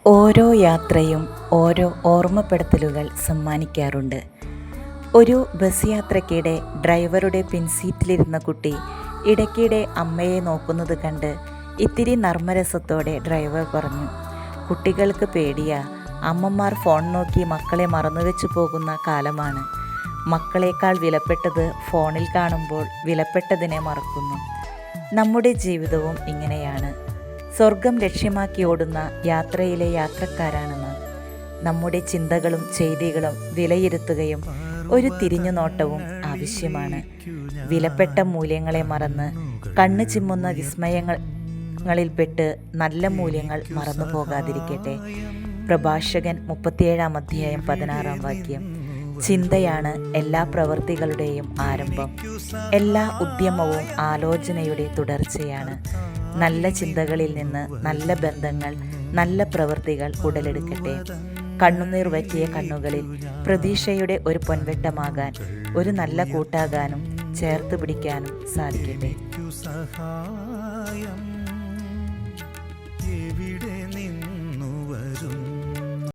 ഓരോ യാത്രയും ഓരോ ഓർമ്മപ്പെടുത്തലുകൾ സമ്മാനിക്കാറുണ്ട്. ഒരു ബസ് യാത്രയ്ക്കിടെ ഡ്രൈവറുടെ പിൻസീറ്റിലിരുന്ന കുട്ടി ഇടയ്ക്കിടെ അമ്മയെ നോക്കുന്നത് കണ്ട് ഇത്തിരി നർമ്മരസത്തോടെ ഡ്രൈവർ പറഞ്ഞു, കുട്ടികൾക്ക് പേടിയാ, അമ്മമാർ ഫോൺ നോക്കി മക്കളെ മറന്നുവെച്ചു പോകുന്ന കാലമാണ്. മക്കളേക്കാൾ വിലപ്പെട്ടത് ഫോണിൽ കാണുമ്പോൾ വിലപ്പെട്ടതിനെ മറക്കുന്നു. നമ്മുടെ ജീവിതവും ഇങ്ങനെയാണ്. സ്വർഗം ലക്ഷ്യമാക്കി ഓടുന്ന യാത്രയിലെ യാത്രക്കാരാണ് നാം. നമ്മുടെ ചിന്തകളും ചെയ്തികളും വിലയിരുത്തുകയും ഒരു തിരിഞ്ഞുനോട്ടവും ആവശ്യമാണ്. വിലപ്പെട്ട മൂല്യങ്ങളെ മറന്ന് കണ്ണ് ചിമ്മുന്ന വിസ്മയങ്ങളിൽപ്പെട്ട് നല്ല മൂല്യങ്ങൾ മറന്നു പോകാതിരിക്കട്ടെ. പ്രഭാഷകൻ 37-16 ചിന്തയാണ് എല്ലാ പ്രവൃത്തികളുടെയും ആരംഭം. എല്ലാ ഉദ്യമവും ആലോചനയുടെ തുടർച്ചയാണ്. നല്ല ചിന്തകളിൽ നിന്ന് നല്ല ബന്ധങ്ങൾ, നല്ല പ്രവൃത്തികൾ ഉടലെടുക്കട്ടെ. കണ്ണുനീർ വറ്റിയ കണ്ണുകളിൽ പ്രതീക്ഷയുടെ ഒരു പൊൻവെട്ടമാകാൻ, ഒരു നല്ല കൂട്ടാകാനും ചേർത്ത് പിടിക്കാനും സാധിക്കട്ടെ.